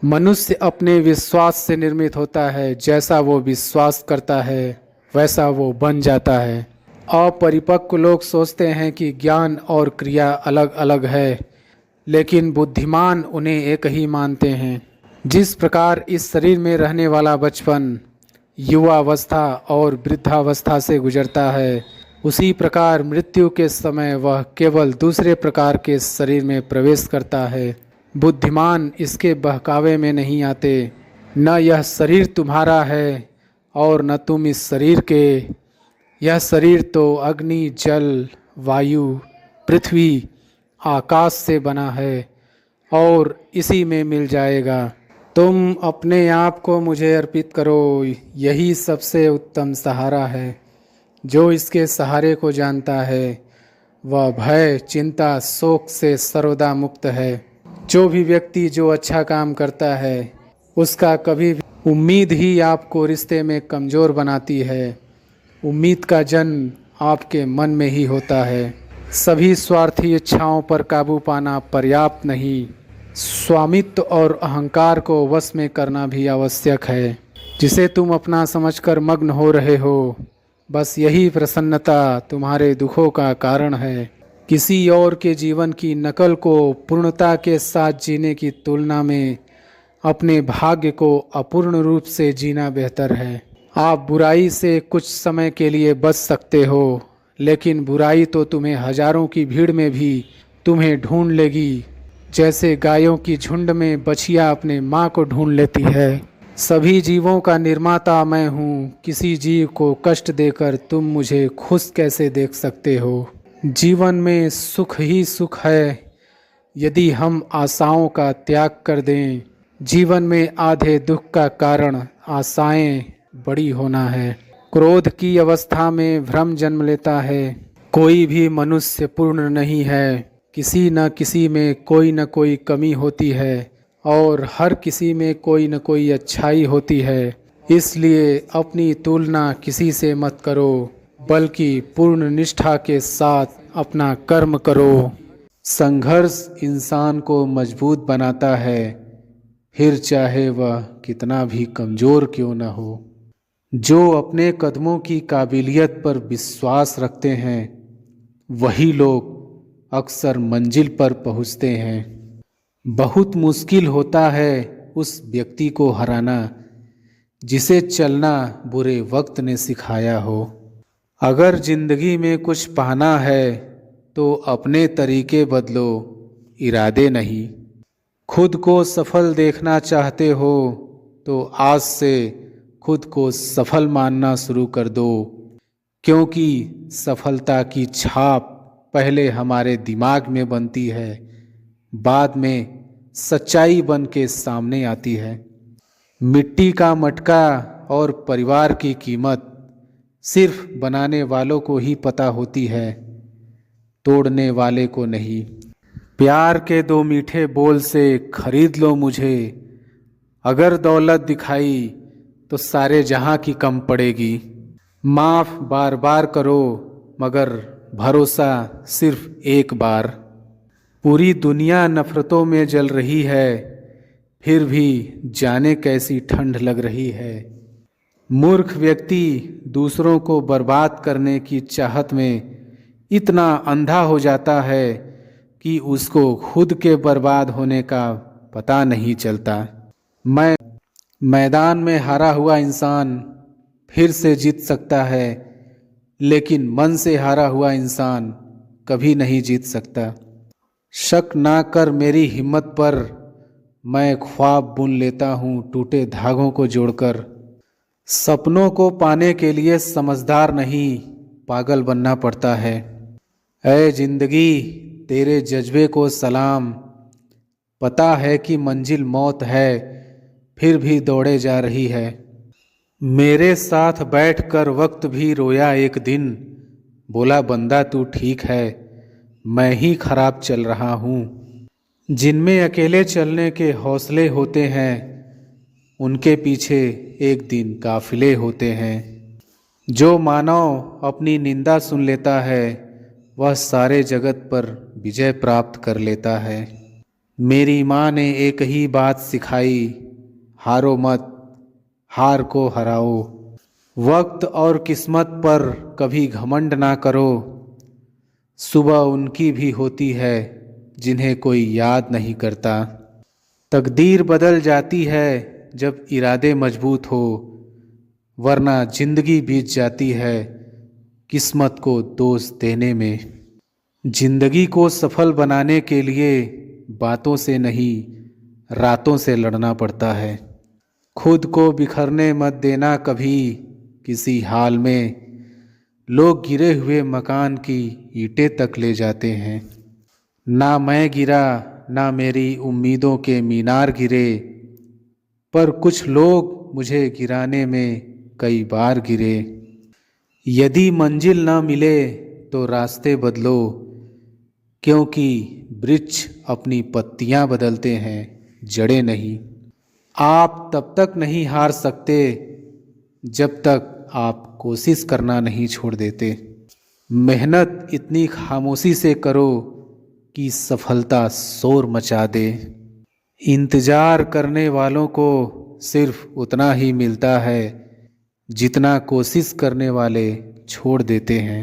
मनुष्य अपने विश्वास से निर्मित होता है। जैसा वो विश्वास करता है वैसा वो बन जाता है। अपरिपक्व लोग सोचते हैं कि ज्ञान और क्रिया अलग अलग है, लेकिन बुद्धिमान उन्हें एक ही मानते हैं। जिस प्रकार इस शरीर में रहने वाला बचपन युवावस्था और वृद्धावस्था से गुजरता है, उसी प्रकार मृत्यु के समय वह केवल दूसरे प्रकार के शरीर में प्रवेश करता है। बुद्धिमान इसके बहकावे में नहीं आते। न यह शरीर तुम्हारा है और न तुम इस शरीर के। यह शरीर तो अग्नि, जल, वायु, पृथ्वी, आकाश से बना है और इसी में मिल जाएगा। तुम अपने आप को मुझे अर्पित करो, यही सबसे उत्तम सहारा है। जो इसके सहारे को जानता है वह भय, चिंता, शोक से सर्वदा मुक्त है। जो भी व्यक्ति जो अच्छा काम करता है उसका कभी भी उम्मीद ही आपको रिश्ते में कमज़ोर बनाती है। उम्मीद का जन्म आपके मन में ही होता है। सभी स्वार्थी इच्छाओं पर काबू पाना पर्याप्त नहीं, स्वामित्व और अहंकार को वश में करना भी आवश्यक है। जिसे तुम अपना समझकर मग्न हो रहे हो, बस यही प्रसन्नता तुम्हारे दुखों का कारण है। किसी और के जीवन की नकल को पूर्णता के साथ जीने की तुलना में अपने भाग्य को अपूर्ण रूप से जीना बेहतर है। आप बुराई से कुछ समय के लिए बच सकते हो, लेकिन बुराई तो तुम्हें हजारों की भीड़ में भी तुम्हें ढूंढ लेगी, जैसे गायों की झुंड में बछिया अपने माँ को ढूंढ लेती है। सभी जीवों का निर्माता मैं हूँ। किसी जीव को कष्ट देकर तुम मुझे खुश कैसे देख सकते हो? जीवन में सुख ही सुख है यदि हम आशाओं का त्याग कर दें। जीवन में आधे दुख का कारण आशाएं बड़ी होना है। क्रोध की अवस्था में भ्रम जन्म लेता है। कोई भी मनुष्य पूर्ण नहीं है। किसी न किसी में कोई न कोई कमी होती है और हर किसी में कोई न कोई अच्छाई होती है। इसलिए अपनी तुलना किसी से मत करो, बल्कि पूर्ण निष्ठा के साथ अपना कर्म करो। संघर्ष इंसान को मजबूत बनाता है, फिर चाहे वह कितना भी कमज़ोर क्यों न हो। जो अपने कदमों की काबिलियत पर विश्वास रखते हैं वही लोग अक्सर मंजिल पर पहुंचते हैं। बहुत मुश्किल होता है उस व्यक्ति को हराना जिसे चलना बुरे वक्त ने सिखाया हो। अगर जिंदगी में कुछ पाना है तो अपने तरीके बदलो, इरादे नहीं। खुद को सफल देखना चाहते हो तो आज से खुद को सफल मानना शुरू कर दो, क्योंकि सफलता की छाप पहले हमारे दिमाग में बनती है, बाद में सच्चाई बन के सामने आती है। मिट्टी का मटका और परिवार की कीमत सिर्फ बनाने वालों को ही पता होती है, तोड़ने वाले को नहीं। प्यार के दो मीठे बोल से खरीद लो मुझे, अगर दौलत दिखाई तो सारे जहां की कम पड़ेगी। माफ़ बार बार करो मगर भरोसा सिर्फ एक बार। पूरी दुनिया नफ़रतों में जल रही है, फिर भी जाने कैसी ठंड लग रही है। मूर्ख व्यक्ति दूसरों को बर्बाद करने की चाहत में इतना अंधा हो जाता है कि उसको खुद के बर्बाद होने का पता नहीं चलता। मैदान में हारा हुआ इंसान फिर से जीत सकता है, लेकिन मन से हारा हुआ इंसान कभी नहीं जीत सकता। शक ना कर मेरी हिम्मत पर, मैं ख्वाब बुन लेता हूँ टूटे धागों को जोड़कर। सपनों को पाने के लिए समझदार नहीं पागल बनना पड़ता है। ऐ जिंदगी तेरे जज्बे को सलाम, पता है कि मंजिल मौत है फिर भी दौड़े जा रही है। मेरे साथ बैठकर वक्त भी रोया एक दिन, बोला बंदा तू ठीक है, मैं ही खराब चल रहा हूँ। जिनमें अकेले चलने के हौसले होते हैं उनके पीछे एक दिन काफिले होते हैं। जो मानव अपनी निंदा सुन लेता है वह सारे जगत पर विजय प्राप्त कर लेता है। मेरी माँ ने एक ही बात सिखाई, हारो मत, हार को हराओ। वक्त और किस्मत पर कभी घमंड ना करो, सुबह उनकी भी होती है जिन्हें कोई याद नहीं करता। तकदीर बदल जाती है जब इरादे मजबूत हो, वरना जिंदगी बीत जाती है किस्मत को दोष देने में। जिंदगी को सफल बनाने के लिए बातों से नहीं, रातों से लड़ना पड़ता है। खुद को बिखरने मत देना कभी किसी हाल में, लोग गिरे हुए मकान की ईंटें तक ले जाते हैं। ना मैं गिरा, ना मेरी उम्मीदों के मीनार गिरे, पर कुछ लोग मुझे गिराने में कई बार गिरे। यदि मंजिल ना मिले तो रास्ते बदलो, क्योंकि वृक्ष अपनी पत्तियां बदलते हैं, जड़ें नहीं। आप तब तक नहीं हार सकते जब तक आप कोशिश करना नहीं छोड़ देते। मेहनत इतनी खामोशी से करो कि सफलता शोर मचा दे। इंतजार करने वालों को सिर्फ उतना ही मिलता है जितना कोशिश करने वाले छोड़ देते हैं।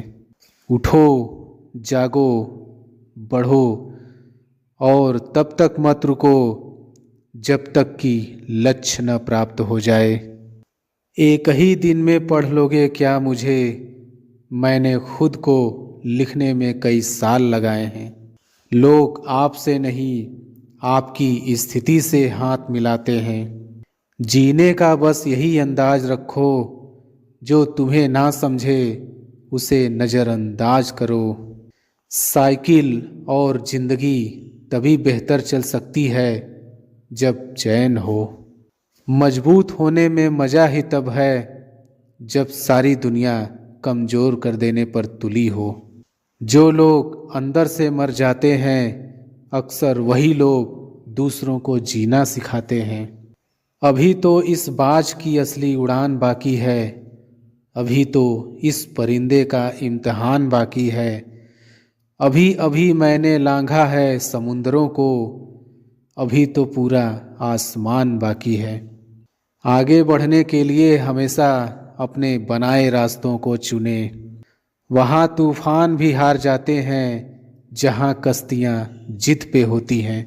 उठो, जागो, बढ़ो और तब तक मत रुको जब तक कि लक्ष्य न प्राप्त हो जाए। एक ही दिन में पढ़ लोगे क्या मुझे, मैंने खुद को लिखने में कई साल लगाए हैं। लोग आपसे नहीं, आपकी स्थिति से हाथ मिलाते हैं। जीने का बस यही अंदाज रखो, जो तुम्हें ना समझे उसे नज़रअंदाज करो। साइकिल और जिंदगी तभी बेहतर चल सकती है जब चैन हो। मजबूत होने में मज़ा ही तब है जब सारी दुनिया कमज़ोर कर देने पर तुली हो। जो लोग अंदर से मर जाते हैं, अक्सर वही लोग दूसरों को जीना सिखाते हैं। अभी तो इस बाज की असली उड़ान बाकी है, अभी तो इस परिंदे का इम्तिहान बाकी है। अभी अभी मैंने लांघा है समुंदरों को, अभी तो पूरा आसमान बाकी है। आगे बढ़ने के लिए हमेशा अपने बनाए रास्तों को चुने। वहाँ तूफान भी हार जाते हैं जहाँ कश्तियाँ जिद पे होती हैं।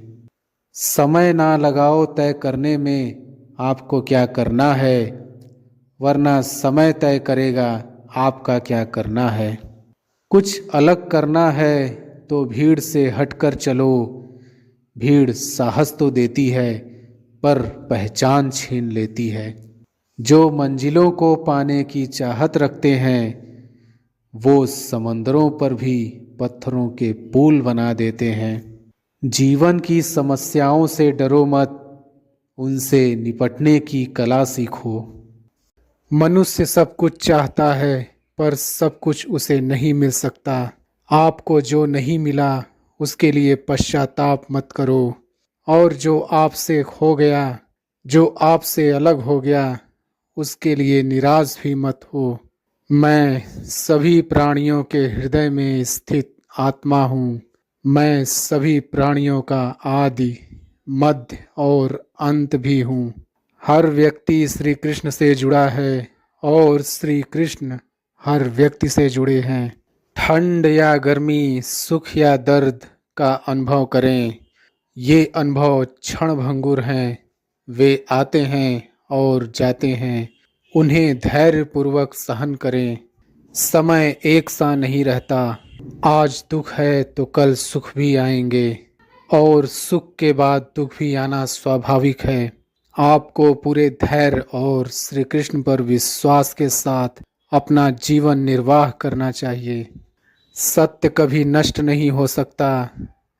समय ना लगाओ तय करने में आपको क्या करना है, वरना समय तय करेगा आपका क्या करना है। कुछ अलग करना है तो भीड़ से हटकर चलो। भीड़ साहस तो देती है पर पहचान छीन लेती है। जो मंजिलों को पाने की चाहत रखते हैं, वो समंदरों पर भी पत्थरों के पुल बना देते हैं। जीवन की समस्याओं से डरो मत, उनसे निपटने की कला सीखो। मनुष्य सब कुछ चाहता है पर सब कुछ उसे नहीं मिल सकता। आपको जो नहीं मिला उसके लिए पश्चाताप मत करो, और जो आपसे खो गया, जो आपसे अलग हो गया, उसके लिए निराश भी मत हो। मैं सभी प्राणियों के हृदय में स्थित आत्मा हूँ। मैं सभी प्राणियों का आदि, मध्य और अंत भी हूँ। हर व्यक्ति श्री कृष्ण से जुड़ा है और श्री कृष्ण हर व्यक्ति से जुड़े हैं। ठंड या गर्मी, सुख या दर्द का अनुभव करें। ये अनुभव क्षण भंगुर हैं, वे आते हैं और जाते हैं। उन्हें धैर्यपूर्वक सहन करें। समय एक सा नहीं रहता। आज दुख है तो कल सुख भी आएंगे, और सुख के बाद दुख भी आना स्वाभाविक है। आपको पूरे धैर्य और श्री कृष्ण पर विश्वास के साथ अपना जीवन निर्वाह करना चाहिए। सत्य कभी नष्ट नहीं हो सकता।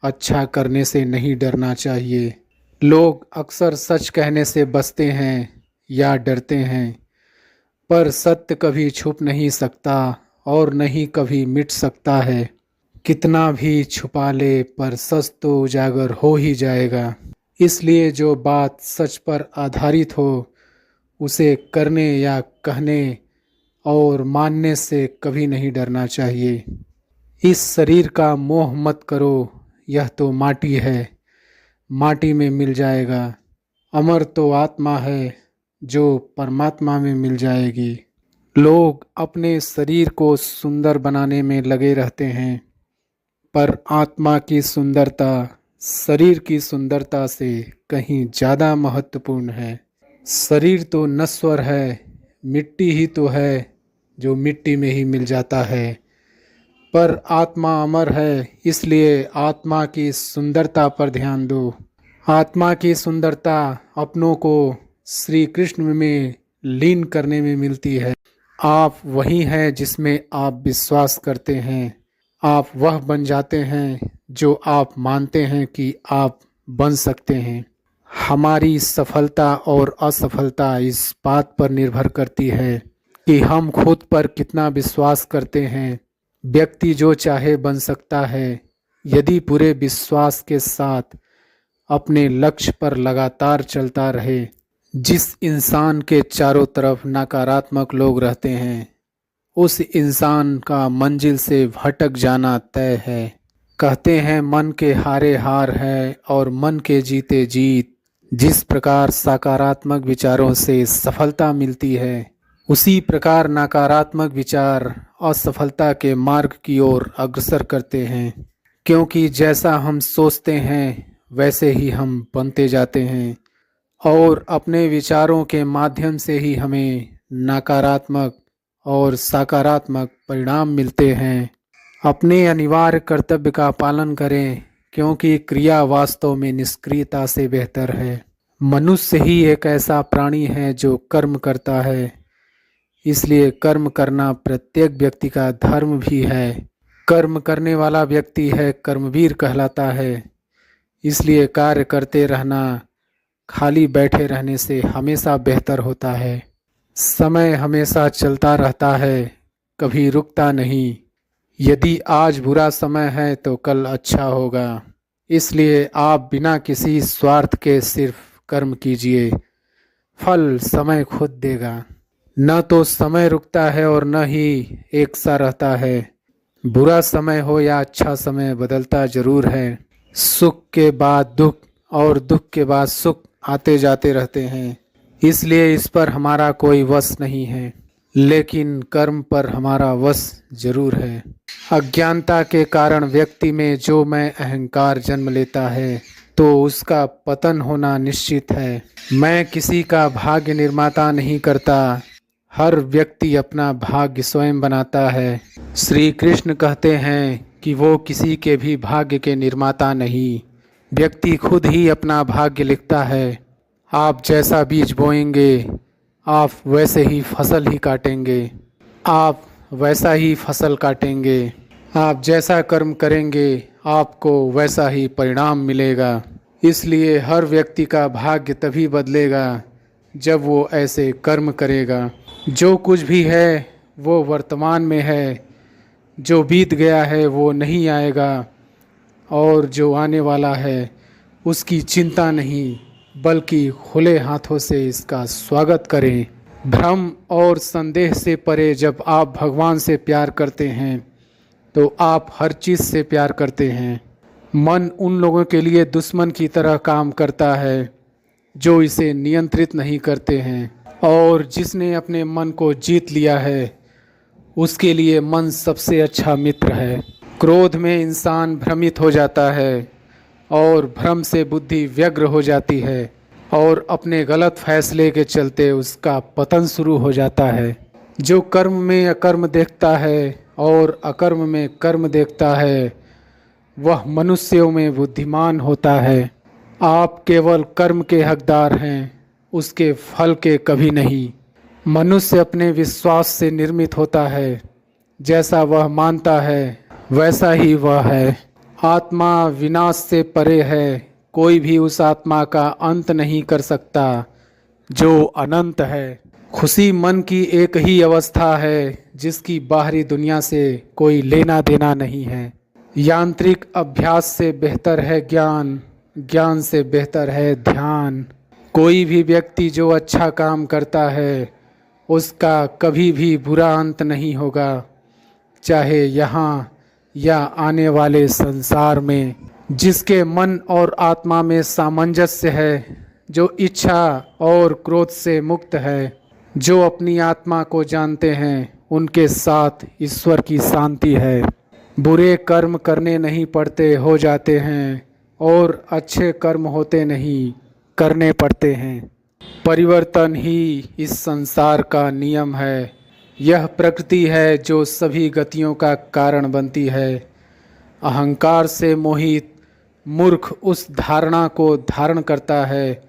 अच्छा करने से नहीं डरना चाहिए। लोग अक्सर सच कहने से बचते हैं या डरते हैं, पर सत्य कभी छुप नहीं सकता और नहीं कभी मिट सकता है। कितना भी छुपा ले पर सच तो उजागर हो ही जाएगा। इसलिए जो बात सच पर आधारित हो उसे करने या कहने और मानने से कभी नहीं डरना चाहिए। इस शरीर का मोह मत करो, यह तो माटी है। माटी में मिल जाएगा। अमर तो आत्मा है जो परमात्मा में मिल जाएगी। लोग अपने शरीर को सुंदर बनाने में लगे रहते हैं, पर आत्मा की सुंदरता शरीर की सुंदरता से कहीं ज़्यादा महत्वपूर्ण है। शरीर तो नश्वर है, मिट्टी ही तो है जो मिट्टी में ही मिल जाता है, पर आत्मा अमर है, इसलिए आत्मा की सुंदरता पर ध्यान दो। आत्मा की सुंदरता अपनों को श्री कृष्ण में लीन करने में मिलती है। आप वही हैं जिसमें आप विश्वास करते हैं। आप वह बन जाते हैं जो आप मानते हैं कि आप बन सकते हैं। हमारी सफलता और असफलता इस बात पर निर्भर करती है कि हम खुद पर कितना विश्वास करते हैं। व्यक्ति जो चाहे बन सकता है, यदि पूरे विश्वास के साथ अपने लक्ष्य पर लगातार चलता रहे। जिस इंसान के चारों तरफ नकारात्मक लोग रहते हैं, उस इंसान का मंजिल से भटक जाना तय है। कहते हैं मन के हारे हार है और मन के जीते जीत। जिस प्रकार सकारात्मक विचारों से सफलता मिलती है, उसी प्रकार नकारात्मक विचार असफलता के मार्ग की ओर अग्रसर करते हैं। क्योंकि जैसा हम सोचते हैं वैसे ही हम बनते जाते हैं, और अपने विचारों के माध्यम से ही हमें नकारात्मक और सकारात्मक परिणाम मिलते हैं। अपने अनिवार्य कर्तव्य का पालन करें, क्योंकि क्रिया वास्तव में निष्क्रियता से बेहतर है। मनुष्य ही एक ऐसा प्राणी है जो कर्म करता है, इसलिए कर्म करना प्रत्येक व्यक्ति का धर्म भी है। कर्म करने वाला व्यक्ति है कर्मवीर कहलाता है। इसलिए कार्य करते रहना खाली बैठे रहने से हमेशा बेहतर होता है। समय हमेशा चलता रहता है, कभी रुकता नहीं। यदि आज बुरा समय है तो कल अच्छा होगा। इसलिए आप बिना किसी स्वार्थ के सिर्फ कर्म कीजिए, फल समय खुद देगा। न तो समय रुकता है और न ही एक सा रहता है। बुरा समय हो या अच्छा समय बदलता जरूर है। सुख के बाद दुख और दुख के बाद सुख आते जाते रहते हैं। इसलिए इस पर हमारा कोई वश नहीं है, लेकिन कर्म पर हमारा वश जरूर है। अज्ञानता के कारण व्यक्ति में जो मैं अहंकार जन्म लेता है, तो उसका पतन होना निश्चित है। मैं किसी का भाग्य निर्माता नहीं करता, हर व्यक्ति अपना भाग्य स्वयं बनाता है। श्री कृष्ण कहते हैं कि वो किसी के भी भाग्य के निर्माता नहीं, व्यक्ति खुद ही अपना भाग्य लिखता है। आप जैसा बीज बोएंगे, आप वैसे ही फसल ही काटेंगे। आप वैसा ही फसल काटेंगे। आप जैसा कर्म करेंगे, आपको वैसा ही परिणाम मिलेगा। इसलिए हर व्यक्ति का भाग्य तभी बदलेगा जब वो ऐसे कर्म करेगा। जो कुछ भी है वो वर्तमान में है, जो बीत गया है वो नहीं आएगा, और जो आने वाला है उसकी चिंता नहीं, बल्कि खुले हाथों से इसका स्वागत करें। भ्रम और संदेह से परे जब आप भगवान से प्यार करते हैं, तो आप हर चीज़ से प्यार करते हैं। मन उन लोगों के लिए दुश्मन की तरह काम करता है जो इसे नियंत्रित नहीं करते हैं, और जिसने अपने मन को जीत लिया है उसके लिए मन सबसे अच्छा मित्र है। क्रोध में इंसान भ्रमित हो जाता है, और भ्रम से बुद्धि व्यग्र हो जाती है, और अपने गलत फैसले के चलते उसका पतन शुरू हो जाता है। जो कर्म में अकर्म देखता है और अकर्म में कर्म देखता है, वह मनुष्यों में बुद्धिमान होता है। आप केवल कर्म के हकदार हैं, उसके फल के कभी नहीं। मनुष्य अपने विश्वास से निर्मित होता है, जैसा वह मानता है वैसा ही वह है। आत्मा विनाश से परे है, कोई भी उस आत्मा का अंत नहीं कर सकता जो अनंत है। खुशी मन की एक ही अवस्था है जिसकी बाहरी दुनिया से कोई लेना देना नहीं है। यांत्रिक अभ्यास से बेहतर है ज्ञान, ज्ञान से बेहतर है ध्यान। कोई भी व्यक्ति जो अच्छा काम करता है, उसका कभी भी बुरा अंत नहीं होगा, चाहे यहाँ या आने वाले संसार में। जिसके मन और आत्मा में सामंजस्य है, जो इच्छा और क्रोध से मुक्त है, जो अपनी आत्मा को जानते हैं, उनके साथ ईश्वर की शांति है। बुरे कर्म करने नहीं पड़ते, हो जाते हैं, और अच्छे कर्म होते नहीं, करने पड़ते हैं। परिवर्तन ही इस संसार का नियम है। यह प्रकृति है जो सभी गतियों का कारण बनती है। अहंकार से मोहित मूर्ख उस धारणा को धारण करता है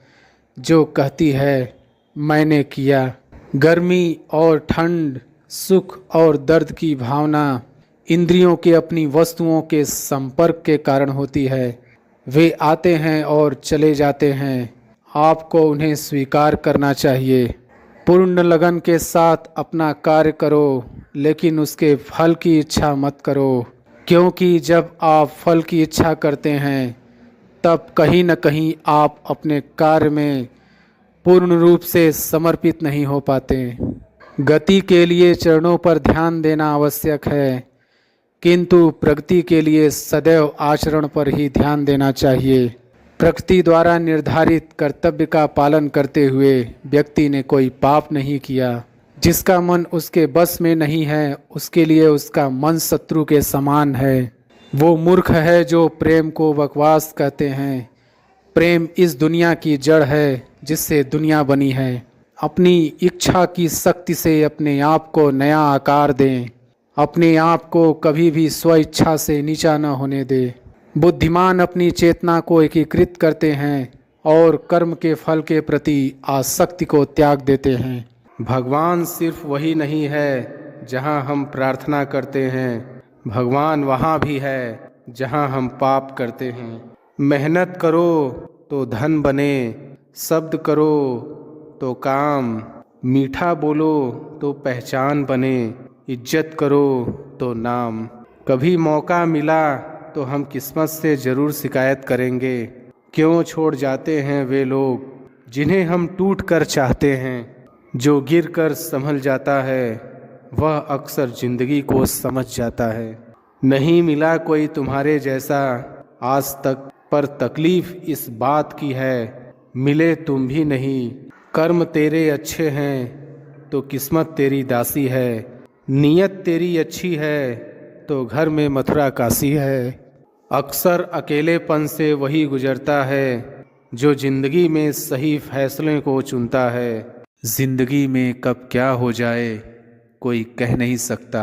जो कहती है मैंने किया। गर्मी और ठंड, सुख और दर्द की भावना इंद्रियों के अपनी वस्तुओं के संपर्क के कारण होती है। वे आते हैं और चले जाते हैं, आपको उन्हें स्वीकार करना चाहिए। पूर्ण लगन के साथ अपना कार्य करो, लेकिन उसके फल की इच्छा मत करो, क्योंकि जब आप फल की इच्छा करते हैं तब कहीं न कहीं आप अपने कार्य में पूर्ण रूप से समर्पित नहीं हो पाते। गति के लिए चरणों पर ध्यान देना आवश्यक है, किंतु प्रगति के लिए सदैव आचरण पर ही ध्यान देना चाहिए। प्रकृति द्वारा निर्धारित कर्तव्य का पालन करते हुए व्यक्ति ने कोई पाप नहीं किया। जिसका मन उसके बस में नहीं है, उसके लिए उसका मन शत्रु के समान है। वो मूर्ख है जो प्रेम को बकवास कहते हैं। प्रेम इस दुनिया की जड़ है जिससे दुनिया बनी है। अपनी इच्छा की शक्ति से अपने आप को नया आकार दें। अपने आप को कभी भी स्व इच्छा से नीचा न होने दें। बुद्धिमान अपनी चेतना को एकीकृत करते हैं और कर्म के फल के प्रति आसक्ति को त्याग देते हैं। भगवान सिर्फ वही नहीं है जहाँ हम प्रार्थना करते हैं, भगवान वहाँ भी है जहाँ हम पाप करते हैं। मेहनत करो तो धन बने, शब्द करो तो काम, मीठा बोलो तो पहचान बने, इज्जत करो तो नाम। कभी मौका मिला तो हम किस्मत से ज़रूर शिकायत करेंगे। क्यों छोड़ जाते हैं वे लोग जिन्हें हम टूट कर चाहते हैं। जो गिर कर संभल जाता है वह अक्सर ज़िंदगी को समझ जाता है। नहीं मिला कोई तुम्हारे जैसा आज तक, पर तकलीफ़ इस बात की है मिले तुम भी नहीं। कर्म तेरे अच्छे हैं तो किस्मत तेरी दासी है। नीयत तेरी अच्छी है तो घर में मथुरा काशी है। अक्सर अकेलेपन से वही गुजरता है जो ज़िंदगी में सही फैसले को चुनता है। ज़िंदगी में कब क्या हो जाए कोई कह नहीं सकता,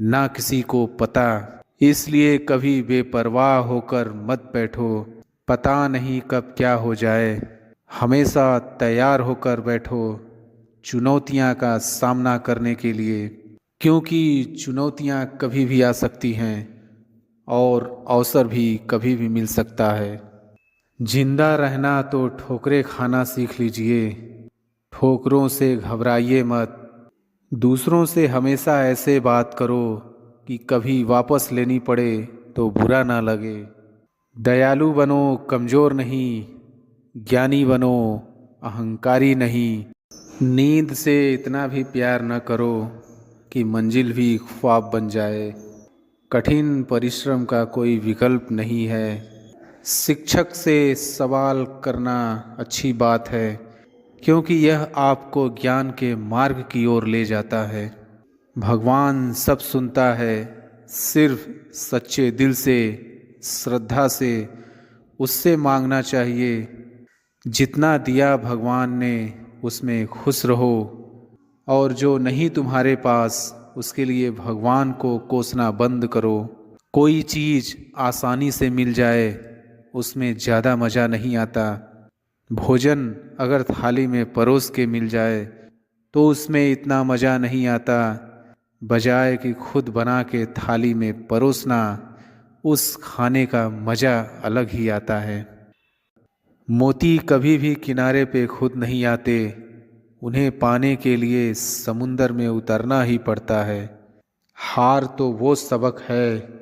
ना किसी को पता। इसलिए कभी बेपरवाह होकर मत बैठो, पता नहीं कब क्या हो जाए। हमेशा तैयार होकर बैठो चुनौतियां का सामना करने के लिए, क्योंकि चुनौतियां कभी भी आ सकती हैं और अवसर भी कभी भी मिल सकता है। जिंदा रहना तो ठोकरें खाना सीख लीजिए। ठोकरों से घबराइए मत। दूसरों से हमेशा ऐसे बात करो कि कभी वापस लेनी पड़े तो बुरा ना लगे। दयालु बनो, कमज़ोर नहीं। ज्ञानी बनो, अहंकारी नहीं। नींद से इतना भी प्यार न करो कि मंजिल भी ख्वाब बन जाए। कठिन परिश्रम का कोई विकल्प नहीं है। शिक्षक से सवाल करना अच्छी बात है, क्योंकि यह आपको ज्ञान के मार्ग की ओर ले जाता है। भगवान सब सुनता है, सिर्फ सच्चे दिल से, श्रद्धा से उससे मांगना चाहिए। जितना दिया भगवान ने उसमें खुश रहो, और जो नहीं तुम्हारे पास उसके लिए भगवान को कोसना बंद करो। कोई चीज़ आसानी से मिल जाए उसमें ज़्यादा मज़ा नहीं आता। भोजन अगर थाली में परोस के मिल जाए तो उसमें इतना मज़ा नहीं आता, बजाय कि खुद बना के थाली में परोसना, उस खाने का मज़ा अलग ही आता है। मोती कभी भी किनारे पे खुद नहीं आते, उन्हें पाने के लिए समुंदर में उतरना ही पड़ता है। हार तो वो सबक है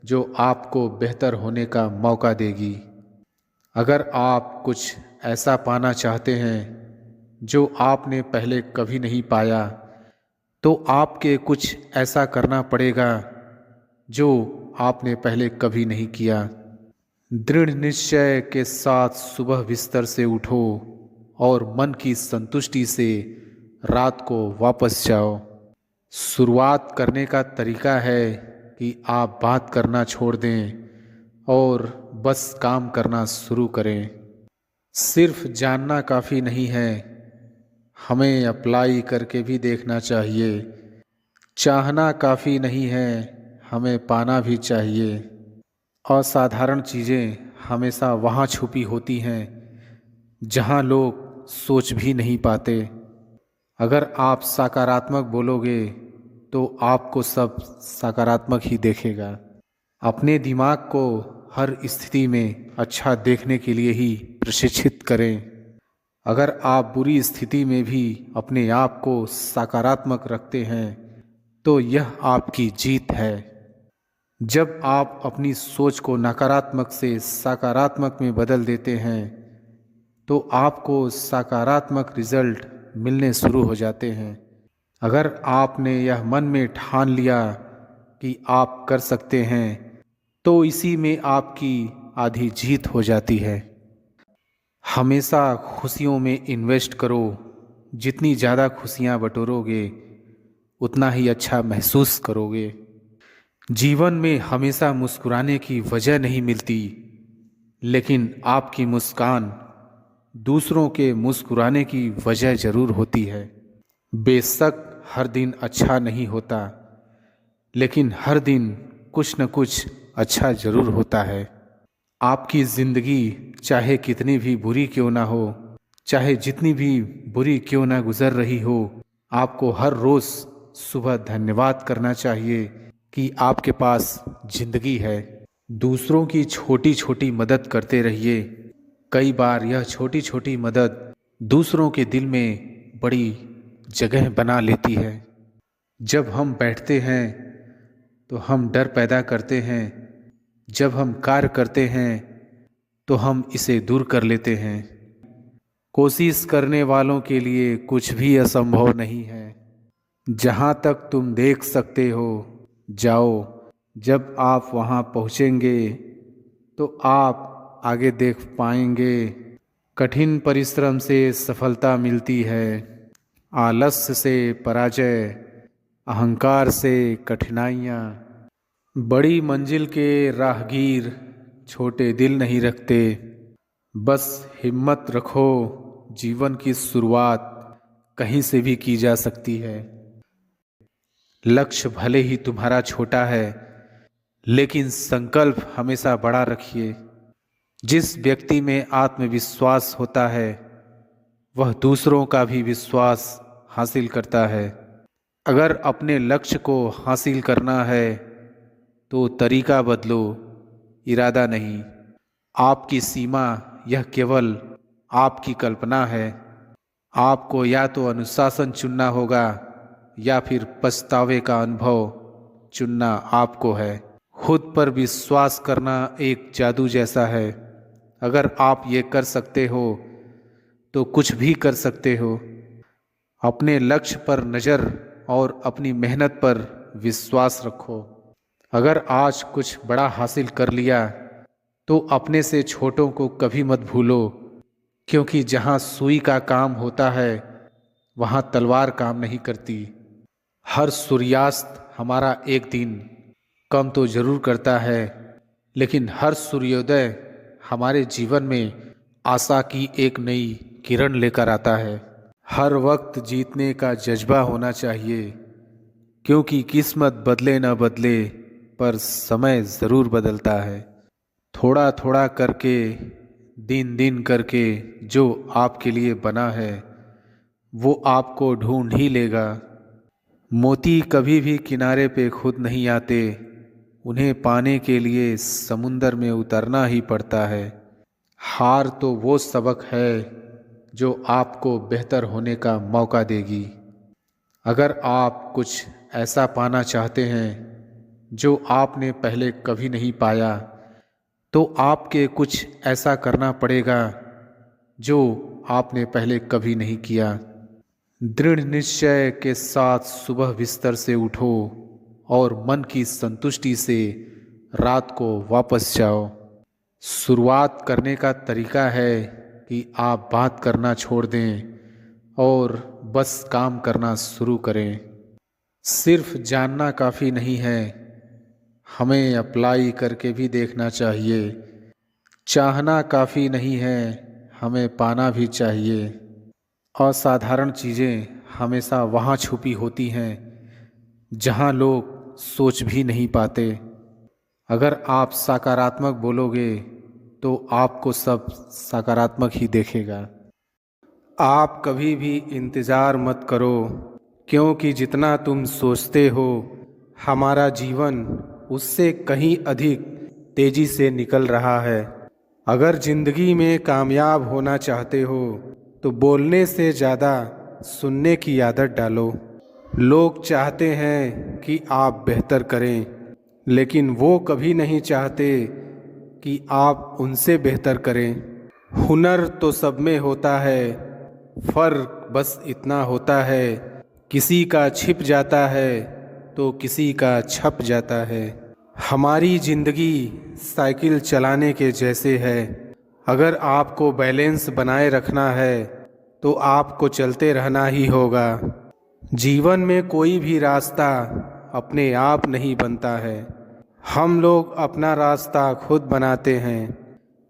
जो आपको बेहतर होने का मौका देगी। अगर आप कुछ ऐसा पाना चाहते हैं जो आपने पहले कभी नहीं पाया, तो आपके कुछ ऐसा करना पड़ेगा जो आपने पहले कभी नहीं किया। दृढ़ निश्चय के साथ सुबह बिस्तर से उठो और मन की संतुष्टि से रात को वापस जाओ। शुरुआत करने का तरीका है कि आप बात करना छोड़ दें और बस काम करना शुरू करें। सिर्फ जानना काफ़ी नहीं है, हमें अप्लाई करके भी देखना चाहिए। चाहना काफ़ी नहीं है, हमें पाना भी चाहिए। असाधारण चीज़ें हमेशा वहाँ छुपी होती हैं जहाँ लोग सोच भी नहीं पाते। अगर आप सकारात्मक बोलोगे तो आपको सब सकारात्मक ही देखेगा। अपने दिमाग को हर स्थिति में अच्छा देखने के लिए ही प्रशिक्षित करें। अगर आप बुरी स्थिति में भी अपने आप को सकारात्मक रखते हैं तो यह आपकी जीत है। जब आप अपनी सोच को नकारात्मक से सकारात्मक में बदल देते हैं तो आपको सकारात्मक रिजल्ट मिलने शुरू हो जाते हैं। अगर आपने यह मन में ठान लिया कि आप कर सकते हैं तो इसी में आपकी आधी जीत हो जाती है। हमेशा खुशियों में इन्वेस्ट करो। जितनी ज़्यादा खुशियाँ बटोरोगे उतना ही अच्छा महसूस करोगे। जीवन में हमेशा मुस्कुराने की वजह नहीं मिलती, लेकिन आपकी मुस्कान दूसरों के मुस्कुराने की वजह ज़रूर होती है। बेशक हर दिन अच्छा नहीं होता, लेकिन हर दिन कुछ न कुछ अच्छा ज़रूर होता है। आपकी ज़िंदगी चाहे कितनी भी बुरी क्यों ना हो, चाहे जितनी भी बुरी क्यों ना गुजर रही हो, आपको हर रोज़ सुबह धन्यवाद करना चाहिए कि आपके पास ज़िंदगी है। दूसरों की छोटी छोटी मदद करते रहिए। कई बार यह छोटी छोटी मदद दूसरों के दिल में बड़ी जगह बना लेती है। जब हम बैठते हैं तो हम डर पैदा करते हैं, जब हम कार्य करते हैं तो हम इसे दूर कर लेते हैं। कोशिश करने वालों के लिए कुछ भी असंभव नहीं है। जहाँ तक तुम देख सकते हो जाओ। जब आप वहाँ पहुँचेंगे तो आप आगे देख पाएंगे। कठिन परिश्रम से सफलता मिलती है, आलस्य से पराजय, अहंकार से कठिनाइयाँ। बड़ी मंजिल के राहगीर छोटे दिल नहीं रखते। बस हिम्मत रखो, जीवन की शुरुआत कहीं से भी की जा सकती है। लक्ष्य भले ही तुम्हारा छोटा है, लेकिन संकल्प हमेशा बड़ा रखिए। जिस व्यक्ति में आत्मविश्वास होता है वह दूसरों का भी विश्वास हासिल करता है। अगर अपने लक्ष्य को हासिल करना है तो तरीका बदलो, इरादा नहीं। आपकी सीमा यह केवल आपकी कल्पना है। आपको या तो अनुशासन चुनना होगा या फिर पछतावे का अनुभव चुनना आपको है। खुद पर विश्वास करना एक जादू जैसा है। अगर आप ये कर सकते हो तो कुछ भी कर सकते हो। अपने लक्ष्य पर नज़र और अपनी मेहनत पर विश्वास रखो। अगर आज कुछ बड़ा हासिल कर लिया तो अपने से छोटों को कभी मत भूलो, क्योंकि जहाँ सुई का काम होता है वहाँ तलवार काम नहीं करती। हर सूर्यास्त हमारा एक दिन कम तो जरूर करता है, लेकिन हर सूर्योदय हमारे जीवन में आशा की एक नई किरण लेकर आता है। हर वक्त जीतने का जज्बा होना चाहिए, क्योंकि किस्मत बदले न बदले पर समय ज़रूर बदलता है। थोड़ा थोड़ा करके, दिन दिन करके जो आपके लिए बना है वो आपको ढूंढ ही लेगा। मोती कभी भी किनारे पे खुद नहीं आते, उन्हें पाने के लिए समुंदर में उतरना ही पड़ता है। हार तो वो सबक है जो आपको बेहतर होने का मौका देगी। अगर आप कुछ ऐसा पाना चाहते हैं जो आपने पहले कभी नहीं पाया, तो आपके कुछ ऐसा करना पड़ेगा जो आपने पहले कभी नहीं किया। दृढ़ निश्चय के साथ सुबह बिस्तर से उठो और मन की संतुष्टि से रात को वापस जाओ। शुरुआत करने का तरीका है कि आप बात करना छोड़ दें और बस काम करना शुरू करें। सिर्फ जानना काफ़ी नहीं है, हमें अप्लाई करके भी देखना चाहिए। चाहना काफ़ी नहीं है, हमें पाना भी चाहिए। असाधारण चीज़ें हमेशा वहाँ छुपी होती हैं जहाँ लोग सोच भी नहीं पाते। अगर आप सकारात्मक बोलोगे तो आपको सब सकारात्मक ही देखेगा। आप कभी भी इंतज़ार मत करो, क्योंकि जितना तुम सोचते हो हमारा जीवन उससे कहीं अधिक तेज़ी से निकल रहा है। अगर ज़िंदगी में कामयाब होना चाहते हो तो बोलने से ज़्यादा सुनने की आदत डालो। लोग चाहते हैं कि आप बेहतर करें, लेकिन वो कभी नहीं चाहते कि आप उनसे बेहतर करें। हुनर तो सब में होता है, फ़र्क बस इतना होता है किसी का छिप जाता है तो किसी का छप जाता है। हमारी ज़िंदगी साइकिल चलाने के जैसे है। अगर आपको बैलेंस बनाए रखना है तो आपको चलते रहना ही होगा। जीवन में कोई भी रास्ता अपने आप नहीं बनता है, हम लोग अपना रास्ता खुद बनाते हैं।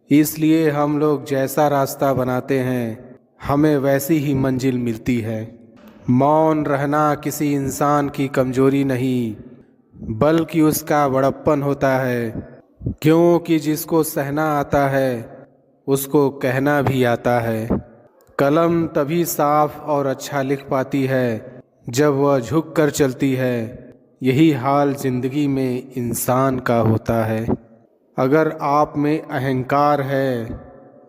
इसलिए हम लोग जैसा रास्ता बनाते हैं हमें वैसी ही मंजिल मिलती है। मौन रहना किसी इंसान की कमज़ोरी नहीं, बल्कि उसका बड़प्पन होता है, क्योंकि जिसको सहना आता है उसको कहना भी आता है। कलम तभी साफ और अच्छा लिख पाती है जब वह झुक कर चलती है। यही हाल ज़िंदगी में इंसान का होता है। अगर आप में अहंकार है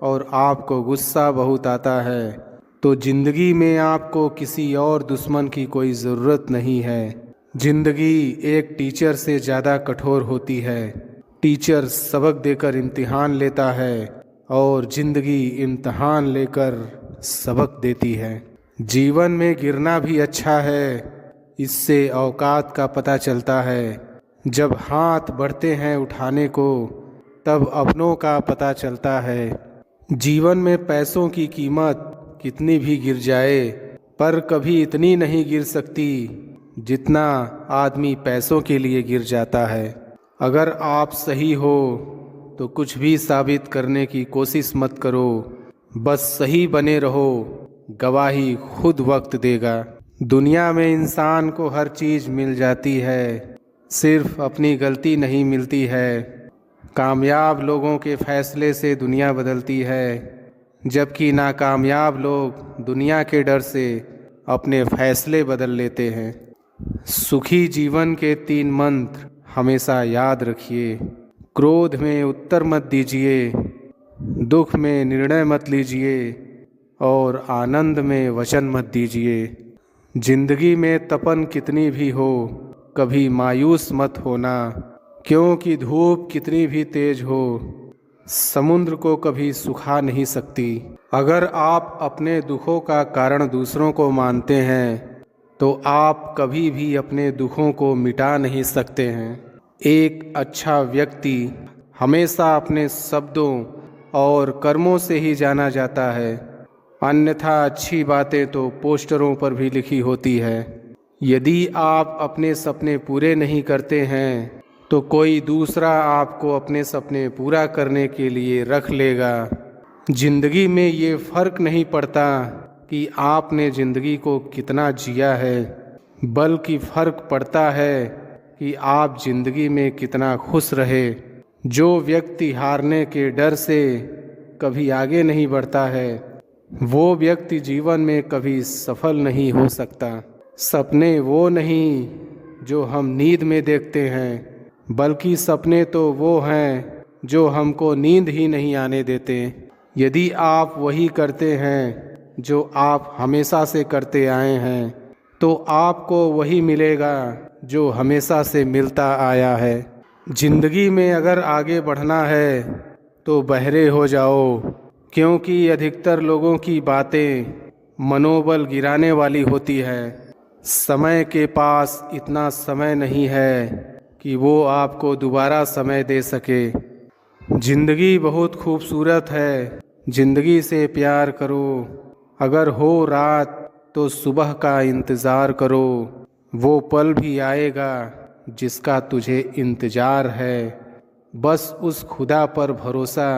और आपको गुस्सा बहुत आता है तो ज़िंदगी में आपको किसी और दुश्मन की कोई ज़रूरत नहीं है। ज़िंदगी एक टीचर से ज़्यादा कठोर होती है। टीचर सबक देकर इम्तिहान लेता है और ज़िंदगी इम्तिहान लेकर सबक देती है। जीवन में गिरना भी अच्छा है, इससे औकात का पता चलता है। जब हाथ बढ़ते हैं उठाने को तब अपनों का पता चलता है। जीवन में पैसों की कीमत कितनी भी गिर जाए पर कभी इतनी नहीं गिर सकती जितना आदमी पैसों के लिए गिर जाता है। अगर आप सही हो तो कुछ भी साबित करने की कोशिश मत करो, बस सही बने रहो, गवाही खुद वक्त देगा। दुनिया में इंसान को हर चीज़ मिल जाती है, सिर्फ अपनी गलती नहीं मिलती है। कामयाब लोगों के फैसले से दुनिया बदलती है, जबकि नाकामयाब लोग दुनिया के डर से अपने फैसले बदल लेते हैं। सुखी जीवन के 3 मंत्र हमेशा याद रखिए। क्रोध में उत्तर मत दीजिए, दुख में निर्णय मत लीजिए और आनंद में वचन मत दीजिए। जिंदगी में तपन कितनी भी हो कभी मायूस मत होना, क्योंकि धूप कितनी भी तेज हो समुद्र को कभी सुखा नहीं सकती। अगर आप अपने दुखों का कारण दूसरों को मानते हैं तो आप कभी भी अपने दुखों को मिटा नहीं सकते हैं। एक अच्छा व्यक्ति हमेशा अपने शब्दों और कर्मों से ही जाना जाता है, अन्यथा अच्छी बातें तो पोस्टरों पर भी लिखी होती है। यदि आप अपने सपने पूरे नहीं करते हैं तो कोई दूसरा आपको अपने सपने पूरा करने के लिए रख लेगा। जिंदगी में ये फ़र्क नहीं पड़ता कि आपने ज़िंदगी को कितना जिया है, बल्कि फ़र्क पड़ता है कि आप ज़िंदगी में कितना खुश रहे। जो व्यक्ति हारने के डर से कभी आगे नहीं बढ़ता है वो व्यक्ति जीवन में कभी सफल नहीं हो सकता। सपने वो नहीं जो हम नींद में देखते हैं, बल्कि सपने तो वो हैं जो हमको नींद ही नहीं आने देते। यदि आप वही करते हैं जो आप हमेशा से करते आए हैं तो आपको वही मिलेगा जो हमेशा से मिलता आया है। जिंदगी में अगर आगे बढ़ना है तो बहरे हो जाओ, क्योंकि अधिकतर लोगों की बातें मनोबल गिराने वाली होती है। समय के पास इतना समय नहीं है कि वो आपको दोबारा समय दे सके। जिंदगी बहुत खूबसूरत है, जिंदगी से प्यार करो। अगर हो रात तो सुबह का इंतज़ार करो। वो पल भी आएगा जिसका तुझे इंतज़ार है। बस उस खुदा पर भरोसा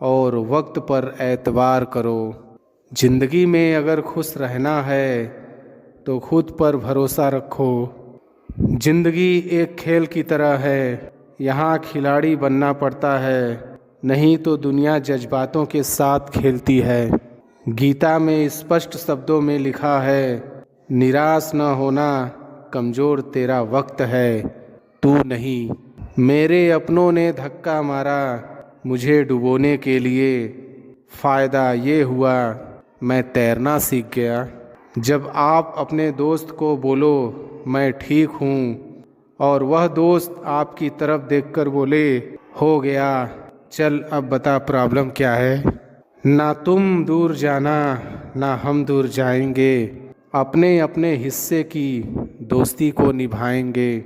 और वक्त पर एतबार करो। जिंदगी में अगर खुश रहना है तो खुद पर भरोसा रखो। जिंदगी एक खेल की तरह है, यहाँ खिलाड़ी बनना पड़ता है, नहीं तो दुनिया जज्बातों के साथ खेलती है। गीता में स्पष्ट शब्दों में लिखा है, निराश न होना, कमज़ोर तेरा वक्त है, तू नहीं। मेरे अपनों ने धक्का मारा मुझे डुबोने के लिए, फ़ायदा ये हुआ मैं तैरना सीख गया। जब आप अपने दोस्त को बोलो मैं ठीक हूँ और वह दोस्त आपकी तरफ देखकर बोले हो गया, चल अब बता प्रॉब्लम क्या है। ना तुम दूर जाना ना हम दूर जाएंगे, अपने अपने हिस्से की दोस्ती को निभाएंगे।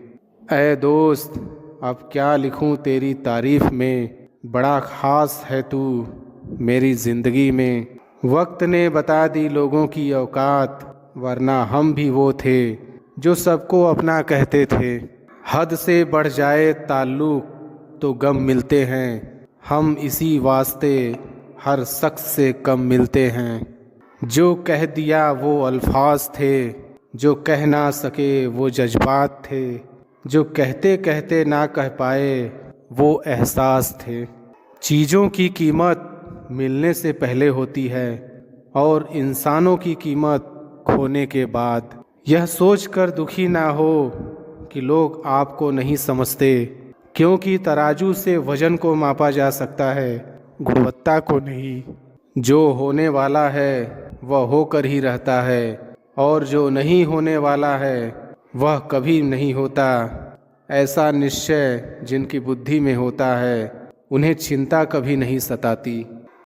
ऐ दोस्त अब क्या लिखूं तेरी तारीफ़ में, बड़ा ख़ास है तू मेरी ज़िंदगी में। वक्त ने बता दी लोगों की औकात, वरना हम भी वो थे जो सबको अपना कहते थे। हद से बढ़ जाए ताल्लुक़ तो गम मिलते हैं, हम इसी वास्ते हर शख्स से कम मिलते हैं। जो कह दिया वो अल्फाज थे, जो कह ना सके वो जज्बात थे, जो कहते कहते ना कह पाए वो एहसास थे। चीज़ों की कीमत मिलने से पहले होती है और इंसानों की कीमत खोने के बाद। यह सोचकर दुखी ना हो कि लोग आपको नहीं समझते, क्योंकि तराजू से वज़न को मापा जा सकता है, गुणवत्ता को नहीं। जो होने वाला है वह होकर ही रहता है और जो नहीं होने वाला है वह कभी नहीं होता। ऐसा निश्चय जिनकी बुद्धि में होता है उन्हें चिंता कभी नहीं सताती।